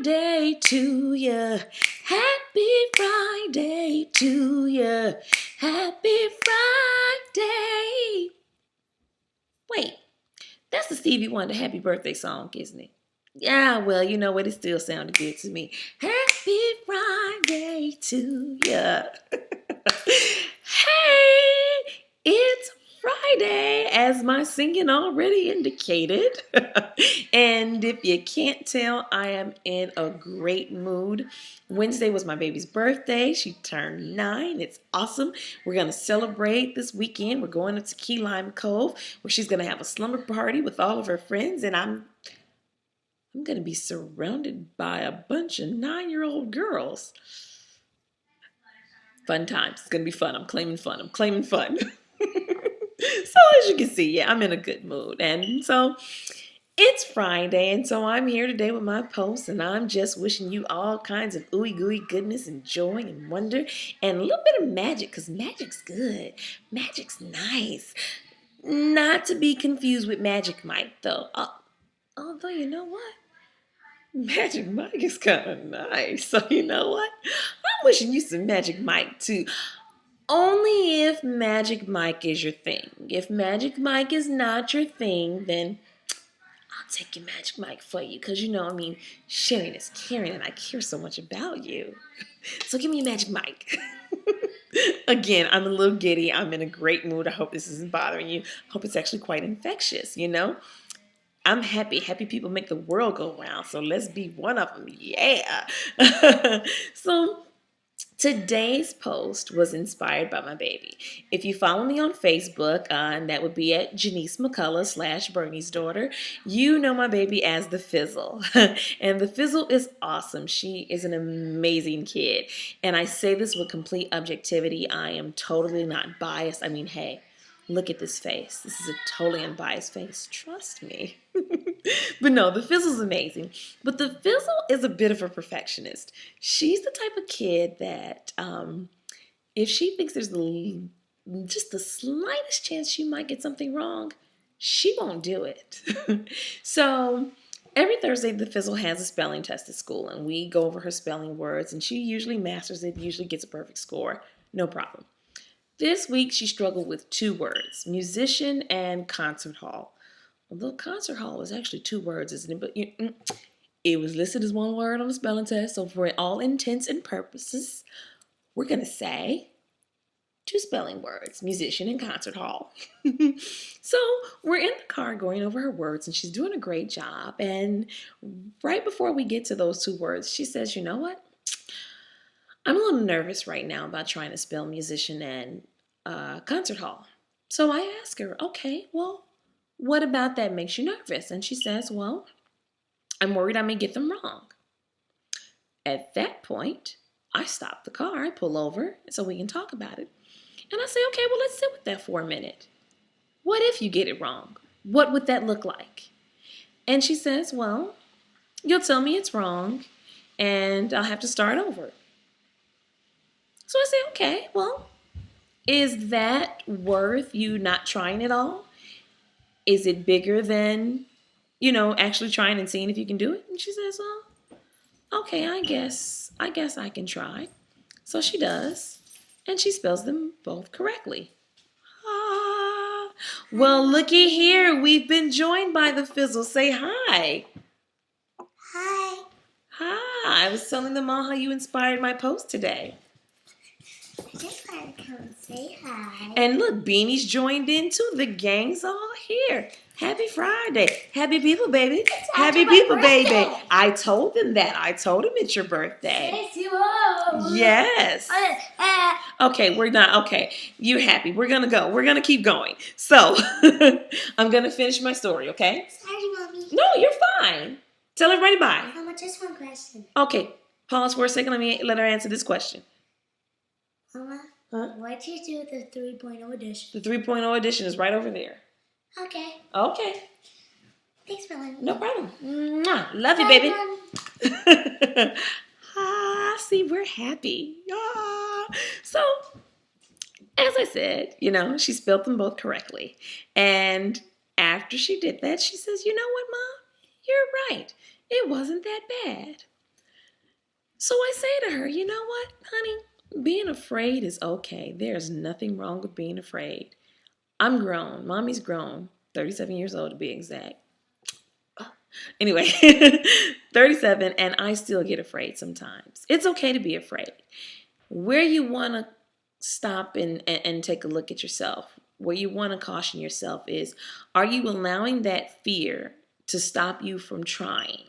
Friday to ya. Happy Friday to ya. Happy Friday. Wait, that's the Stevie Wonder Happy Birthday song, isn't it? Yeah, well, you know what? It still sounded good to me. Happy Friday to ya. Hey, it's Friday, as my singing already indicated. And if you can't tell, I am in a great mood. Wednesday was my baby's birthday. She turned 9. It's awesome. We're going to celebrate this weekend. We're going to Key Lime Cove, where she's going to have a slumber party with all of her friends, and I'm going to be surrounded by a bunch of 9-year-old girls. Fun times. It's going to be fun. I'm claiming fun. So as you can see, yeah, I'm in a good mood. And so it's Friday, and so I'm here today with my post, and I'm just wishing you all kinds of ooey gooey goodness and joy and wonder and a little bit of magic, because magic's good. Magic's nice. Not to be confused with Magic Mike, though. Although, you know what? Magic Mike is kind of nice. So you know what? I'm wishing you some Magic Mike too. Only if Magic Mike is your thing. If Magic Mike is not your thing, then I'll take your Magic Mike for you. Because sharing is caring, and I care so much about you. So give me a Magic Mike. Again, I'm a little giddy. I'm in a great mood. I hope this isn't bothering you. I hope it's actually quite infectious, I'm happy. Happy people make the world go round. So let's be one of them. Yeah. So today's post was inspired by my baby. If you follow me on Facebook, and that would be at Janice McCullough / Bernie's daughter, you know my baby as the Fizzle. And the Fizzle is awesome. She is an amazing kid. And I say this with complete objectivity. I am totally not biased. Hey, look at this face. This is a totally unbiased face. Trust me. But no, the Fizzle's amazing. But the Fizzle is a bit of a perfectionist. She's the type of kid that if she thinks there's just the slightest chance she might get something wrong, she won't do it. So every Thursday, the Fizzle has a spelling test at school, and we go over her spelling words, and she usually masters it, usually gets a perfect score. No problem. This week, she struggled with 2 words, musician and concert hall. Although concert hall was actually 2 words, isn't it? But it was listed as 1 word on the spelling test. So for all intents and purposes, we're going to say 2 spelling words, musician and concert hall. So we're in the car going over her words, and she's doing a great job. And right before we get to those 2 words, she says, you know what? I'm a little nervous right now about trying to spell musician and concert hall. So I ask her, okay, well, what about that makes you nervous? And she says, well, I'm worried I may get them wrong. At that point, I stop the car, I pull over so we can talk about it. And I say, okay, well, let's sit with that for a minute. What if you get it wrong? What would that look like? And she says, well, you'll tell me it's wrong, and I'll have to start over. So I say, okay, well, is that worth you not trying at all? Is it bigger than, actually trying and seeing if you can do it? And she says, well, okay, I guess I can try. So she does, and she spells them both correctly. Ah. Well, looky here. We've been joined by the Fizzle. Say hi. Hi. Hi. I was telling them all how you inspired my post today. I just want to come and say hi. And look, Beanie's joined in too. The gang's all here. Happy Friday. Happy people, baby. Happy people, baby. I told them that. I told them it's your birthday. Yes, you are. Yes. Okay, we're not. Okay, you're happy. We're going to go. We're going to keep going. So, I'm going to finish my story, okay? Sorry, Mommy. No, you're fine. Tell everybody bye. Mama, just one question. Okay, pause for a second. Let her answer this question. Mama, what'd you do with the 3.0 edition? The 3.0 edition is right over there. Okay. Okay. Thanks for letting me. No problem. Mwah. Love you, Bye, baby. See, we're happy. So, as I said, she spelled them both correctly. And after she did that, she says, you know what, Mom? You're right. It wasn't that bad. So I say to her, you know what, honey? Being afraid is okay. There's nothing wrong with being afraid. I'm grown. Mommy's grown. 37 years old to be exact. Anyway, 37, and I still get afraid sometimes. It's okay to be afraid. Where you want to stop and take a look at yourself, where you want to caution yourself is, are you allowing that fear to stop you from trying?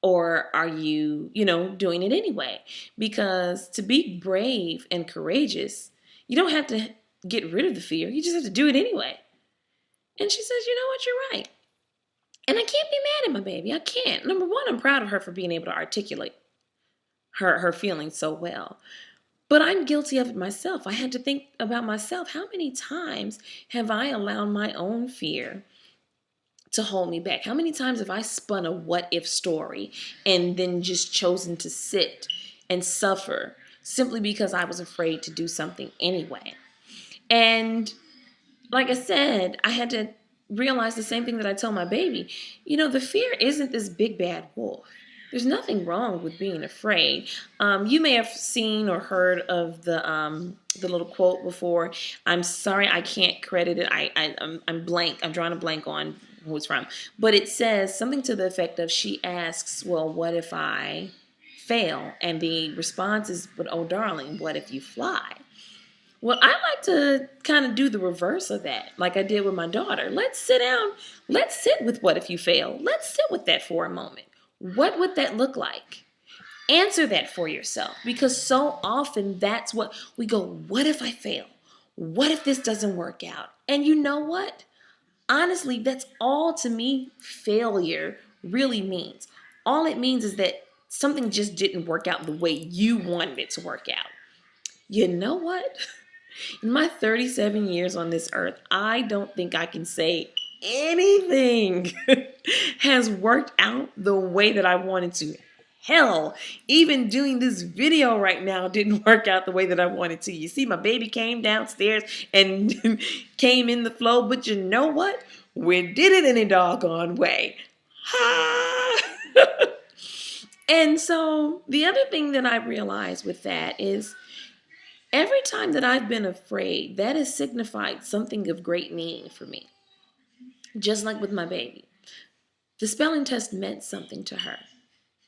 Or are you, doing it anyway? Because to be brave and courageous, you don't have to get rid of the fear. You just have to do it anyway. And she says, you know what, you're right. And I can't be mad at my baby. I can't. Number one, I'm proud of her for being able to articulate her feelings so well. But I'm guilty of it myself. I had to think about myself. How many times have I allowed my own fear to hold me back? How many times have I spun a what if story and then just chosen to sit and suffer simply because I was afraid to do something anyway? And like I said, I had to realize the same thing that I tell my baby. The fear isn't this big bad wolf. There's nothing wrong with being afraid. You may have seen or heard of the little quote before. I'm sorry, I can't credit it. I'm blank. I'm drawing a blank on who it's from. But it says something to the effect of, she asks, well, what if I fail? And the response is, but oh, darling, what if you fly? Well, I like to kind of do the reverse of that, like I did with my daughter. Let's sit down. Let's sit with what if you fail. Let's sit with that for a moment. What would that look like? Answer that for yourself, because so often that's what we go, what if I fail? What if this doesn't work out? And you know what? Honestly, that's all to me failure really means. All it means is that something just didn't work out the way you wanted it to work out. You know what? In my 37 years on this earth, I don't think I can say anything has worked out the way that I wanted to. Hell, even doing this video right now didn't work out the way that I wanted to. You see, my baby came downstairs and came in the flow, but you know what? We did it in a doggone way. Ha! And so the other thing that I realized with that is, every time that I've been afraid, that has signified something of great meaning for me. Just like with my baby. The spelling test meant something to her.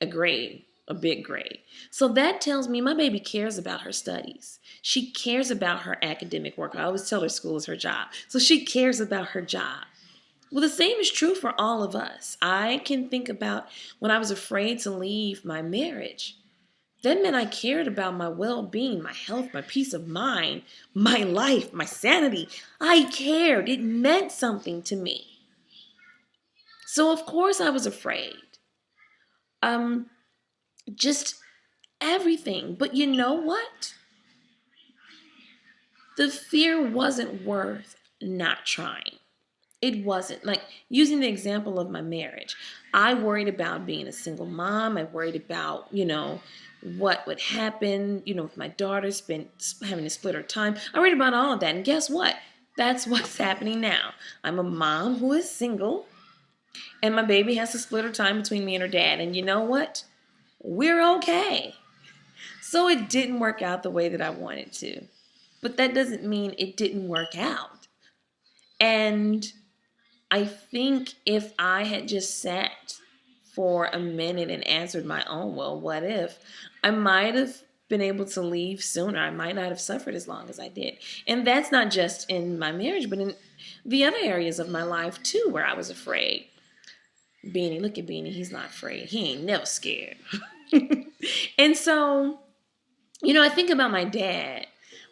A grade, a big grade. So that tells me my baby cares about her studies. She cares about her academic work. I always tell her school is her job. So she cares about her job. Well, the same is true for all of us. I can think about when I was afraid to leave my marriage. That meant I cared about my well-being, my health, my peace of mind, my life, my sanity. I cared. It meant something to me. So of course I was afraid. Um, just everything. But you know what? The fear wasn't worth not trying. It wasn't. Like, using the example of my marriage, I worried about being a single mom. I worried about, what would happen, with my daughter having to split her time. I worried about all of that. And guess what? That's what's happening now. I'm a mom who is single, and my baby has to split her time between me and her dad. And you know what? We're okay. So it didn't work out the way that I wanted to. But that doesn't mean it didn't work out. And I think if I had just sat for a minute and answered my own, well, what if, I might have been able to leave sooner. I might not have suffered as long as I did. And that's not just in my marriage, but in the other areas of my life too, where I was afraid. Beanie, look at Beanie. He's not afraid. He ain't never scared. And so, I think about my dad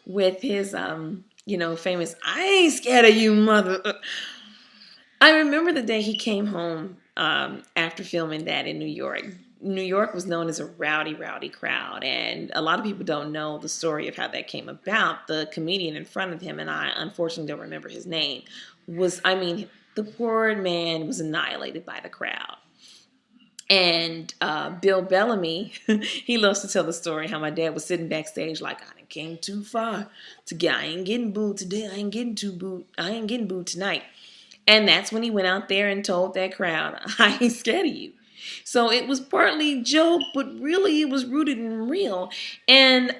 with his, famous, I ain't scared of you, mother. I remember the day he came home after filming that in New York. New York was known as a rowdy, rowdy crowd, and a lot of people don't know the story of how that came about. The comedian in front of him, and I unfortunately don't remember his name, the poor man was annihilated by the crowd. And Bill Bellamy, he loves to tell the story how my dad was sitting backstage like, I came too far to get, I ain't getting booed today, I ain't getting booed tonight. And that's when he went out there and told that crowd, I ain't scared of you. So it was partly joke, but really it was rooted in real. And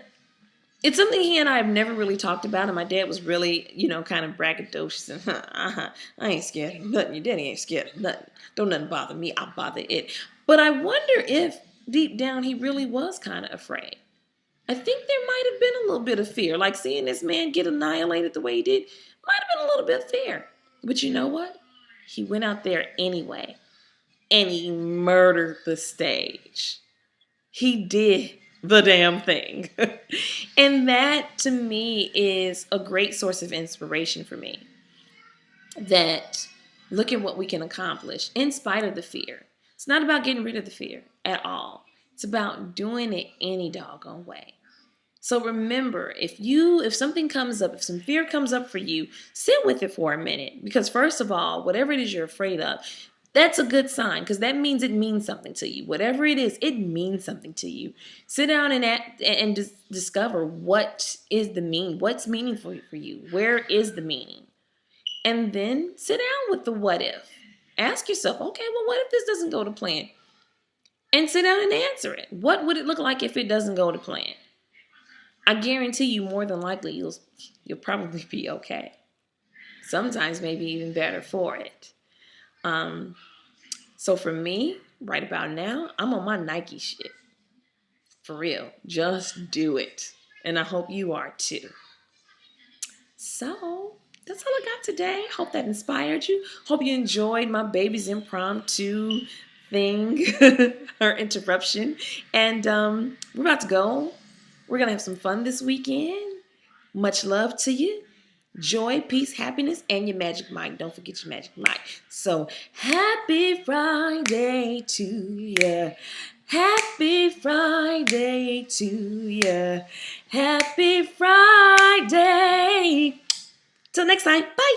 it's something he and I have never really talked about. And my dad was really, kind of braggadocious and I ain't scared of nothing. Your daddy ain't scared of nothing. Don't nothing bother me. I'll bother it. But I wonder if deep down he really was kind of afraid. I think there might have been a little bit of fear, like seeing this man get annihilated the way he did. Might have been a little bit of fear. But you know what? He went out there anyway and he murdered the stage. He did the damn thing. And that to me is a great source of inspiration for me. That look at what we can accomplish in spite of the fear. It's not about getting rid of the fear at all. It's about doing it any doggone way. So remember, if something comes up, if some fear comes up for you, sit with it for a minute. Because first of all, whatever it is you're afraid of, that's a good sign because that means it means something to you. Whatever it is, it means something to you. Sit down and discover what's meaningful for you. Where is the meaning? And then sit down with the what if. Ask yourself, okay, well, what if this doesn't go to plan? And sit down and answer it. What would it look like if it doesn't go to plan? I guarantee you, more than likely, you'll probably be okay. Sometimes maybe even better for it. So for me, right about now, I'm on my Nike shit. For real. Just do it. And I hope you are too. So that's all I got today. Hope that inspired you. Hope you enjoyed my baby's impromptu thing, her interruption. And we're about to go. We're going to have some fun this weekend. Much love to you. Joy, peace, happiness, and your magic mic. Don't forget your magic mic. So, happy Friday to ya. Happy Friday to ya. Happy Friday. Till next time. Bye.